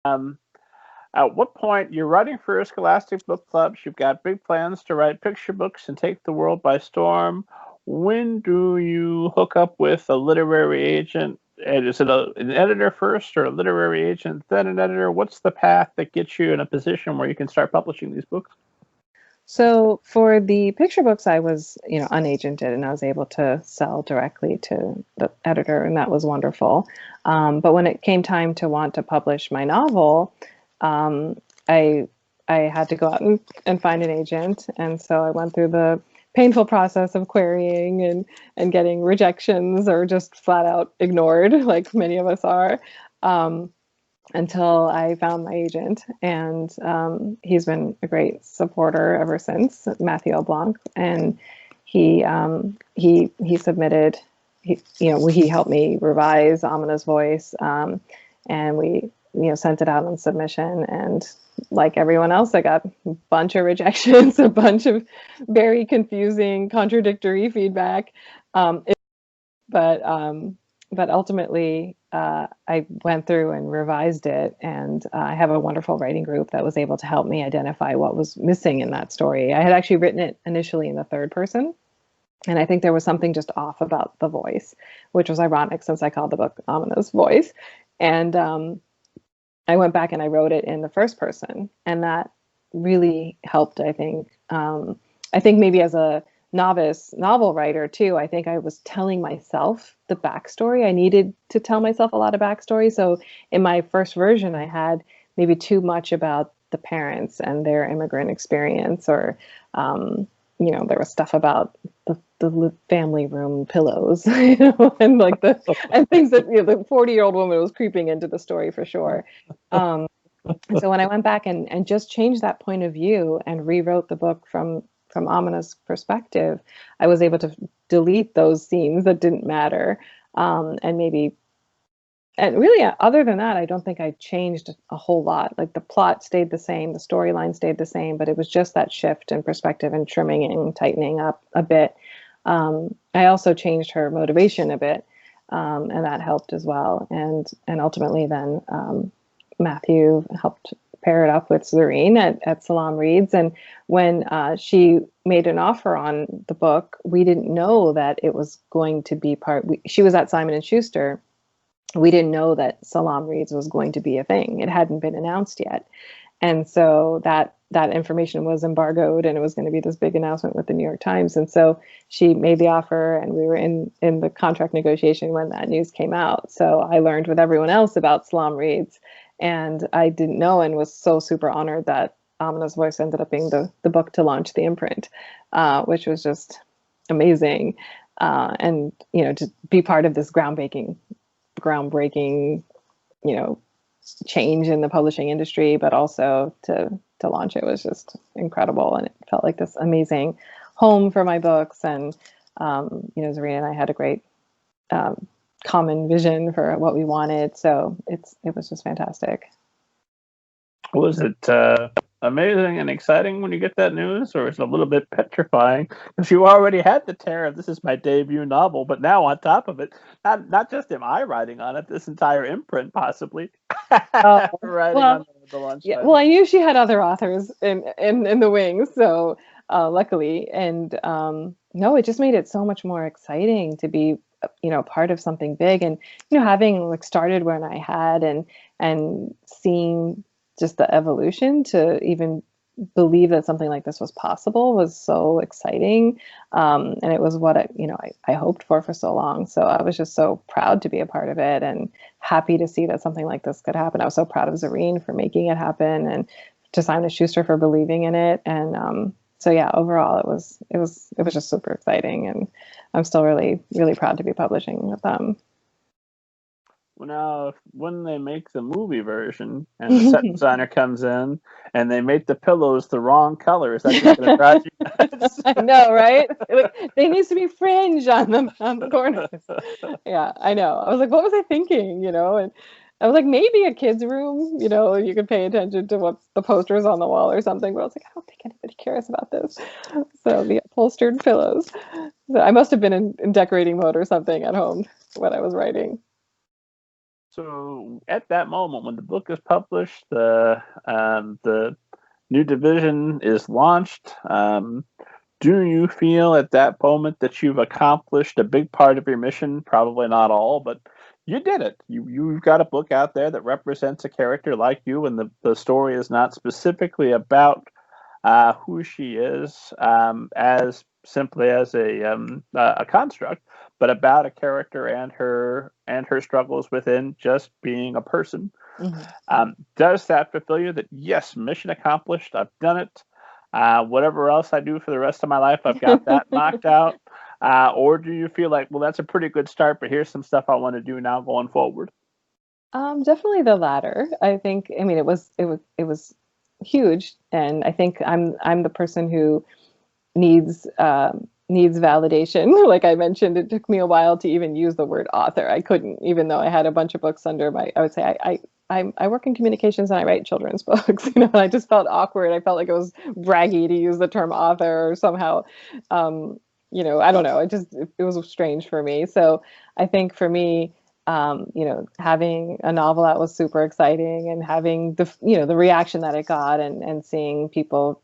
Um, at what point you're writing for scholastic book clubs, you've got big plans to write picture books and take the world by storm. When do you hook up with a literary agent? And is it an editor first or a literary agent, then an editor? What's the path that gets you in a position where you can start publishing these books? So for the picture books, I was, unagented, and I was able to sell directly to the editor, and that was wonderful. But when it came time to want to publish my novel, um, I I had to go out and find an agent, and so I went through the painful process of querying and getting rejections or just flat out ignored, like many of us are. Um, until I found my agent, and he's been a great supporter ever since, Matthew LeBlanc, and he submitted, he helped me revise Amina's voice, and we sent it out on submission, and like everyone else, I got a bunch of rejections, a bunch of very confusing, contradictory feedback. Um, but but ultimately, I went through and revised it, and I have a wonderful writing group that was able to help me identify what was missing in that story. I had actually written it initially in the third person, and I think there was something just off about the voice, which was ironic since I called the book Amina's Voice. And I went back and I wrote it in the first person, and that really helped, I think. I think maybe as a novice novel writer too, I think I was telling myself the backstory. I needed to tell myself a lot of backstory. So in my first version, I had maybe too much about the parents and their immigrant experience, or there was stuff about the family room pillows, and like and things that the 40-year-old woman was creeping into the story for sure. And so when I went back and just changed that point of view and rewrote the book from Amina's perspective, I was able to delete those scenes that didn't matter, and really, other than that, I don't think I changed a whole lot. Like the plot stayed the same, the storyline stayed the same, but it was just that shift in perspective and trimming and tightening up a bit. I also changed her motivation a bit, and that helped as well. And ultimately, then Matthew helped pair it up with Zareen at Salam Reads. And when she made an offer on the book, we didn't know that it was going to be she was at Simon & Schuster. We didn't know that Salam Reads was going to be a thing. It hadn't been announced yet. And so that information was embargoed, and it was going to be this big announcement with the New York Times. And so she made the offer, and we were in the contract negotiation when that news came out. So I learned with everyone else about Salam Reads, and I didn't know, and was so super honored that Amina's Voice ended up being the book to launch the imprint, which was just amazing. And, to be part of this groundbreaking, change in the publishing industry, but also to launch it was just incredible. And it felt like this amazing home for my books. And, Zarina and I had a great common vision for what we wanted. So it was just fantastic. Was it amazing and exciting when you get that news, or is it a little bit petrifying? Because you already had the terror of this is my debut novel, but now on top of it, not just am I writing on it, this entire imprint possibly writing on the launch. Yeah, well, I knew she had other authors in the wings, so luckily, and no, it just made it so much more exciting to be part of something big, and having like started when I had, and seeing just the evolution to even believe that something like this was possible was so exciting. And it was what I hoped for so long. So I was just so proud to be a part of it, and happy to see that something like this could happen. I was so proud of Zareen for making it happen, and to Simon & Schuster for believing in it. And so yeah, overall it was just super exciting, and I'm still really, really proud to be publishing with them. Well, now, when they make the movie version and the set designer comes in and they make the pillows the wrong color, is that just going to drive you nuts? I know, right? They needs to be fringe on the corners. Yeah, I know. I was like, what was I thinking? And I was like, maybe a kid's room, you could pay attention to what the posters on the wall or something. But I was like, I don't think anybody cares about this. So the upholstered pillows. So I must have been in decorating mode or something at home when I was writing. So at that moment, when the book is published, the new division is launched. Do you feel at that moment that you've accomplished a big part of your mission? Probably not all, but you did it. You've got a book out there that represents a character like you, and the story is not specifically about who she is as simply as a construct, but about a character and her struggles within just being a person. Does that fulfill you? That yes, mission accomplished. I've done it. Whatever else I do for the rest of my life, I've got that knocked out. Or do you feel like, well, that's a pretty good start, but here's some stuff I want to do now going forward? Definitely the latter. I think. I mean, it was huge, and I think I'm the person who needs needs validation. Like I mentioned, it took me a while to even use the word author. I couldn't, even though I had a bunch of books under my. I would say I work in communications and I write children's books. And I just felt awkward. I felt like it was braggy to use the term author or somehow. I don't know. It was strange for me. So I think for me. Having a novel that was super exciting and having the reaction that it got and seeing people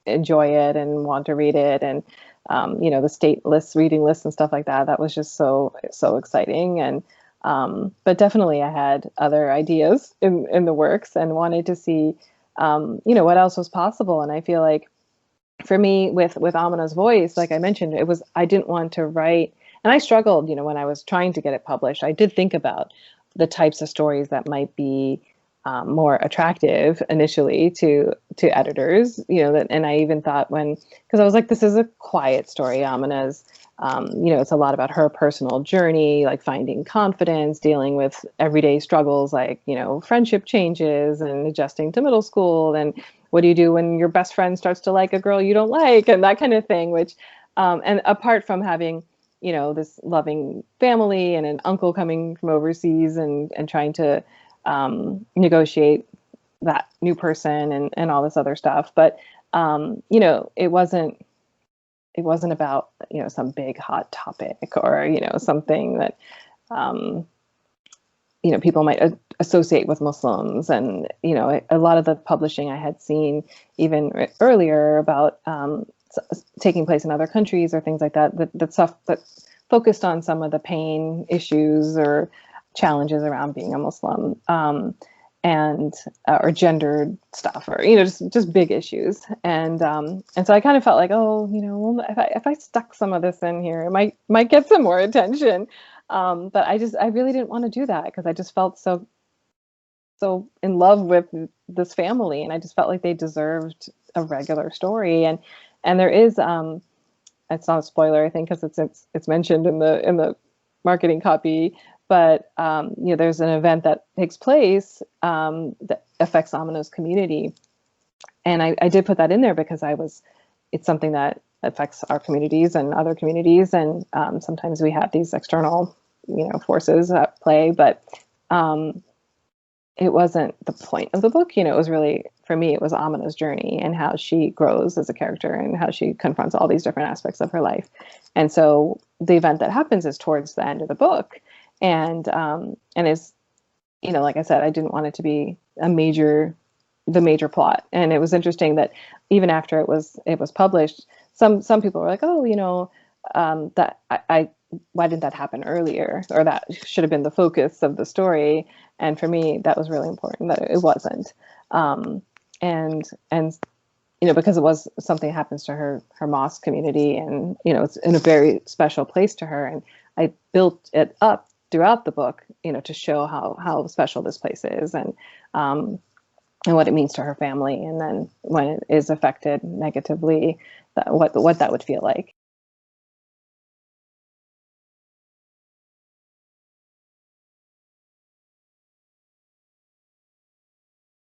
enjoy it and want to read it and the state lists, reading lists and stuff like that. That was just so exciting. And but definitely I had other ideas in the works and wanted to see what else was possible. And I feel like for me with Amina's voice, like I mentioned, I didn't want to write. And I struggled, when I was trying to get it published. I did think about the types of stories that might be more attractive initially to editors, and I even thought because I was like, this is a quiet story. Amina's, it's a lot about her personal journey, like finding confidence, dealing with everyday struggles, like, friendship changes and adjusting to middle school. And what do you do when your best friend starts to like a girl you don't like and that kind of thing, which, and apart from having, this loving family and an uncle coming from overseas and trying to negotiate that new person and all this other stuff. But, it wasn't about, some big hot topic or, something that, people might associate with Muslims. And, a lot of the publishing I had seen even earlier about taking place in other countries or things like that stuff that focused on some of the pain issues or challenges around being a Muslim, and or gendered stuff, or just big issues. And so I kind of felt like, well, if I stuck some of this in here, it might get some more attention. But I really didn't want to do that because I just felt so in love with this family, and I just felt like they deserved a regular story. And there is, it's not a spoiler, I think, because it's mentioned in the marketing copy. But there's an event that takes place that affects Amina's community, and I did put that in there because it's something that affects our communities and other communities, and sometimes we have these external forces at play, but it wasn't the point of the book. It was really, for me, it was Amina's journey and how she grows as a character and how she confronts all these different aspects of her life. And so the event that happens is towards the end of the book. And is, like I said, I didn't want it to be the major plot. And it was interesting that even after it was published, some people were like, that why didn't that happen earlier? Or that should have been the focus of the story. And for me, that was really important that it wasn't. And because it was something that happens to her mosque community, and, it's in a very special place to her. And I built it up throughout the book, to show how special this place is and what it means to her family. And then when it is affected negatively, what that would feel like.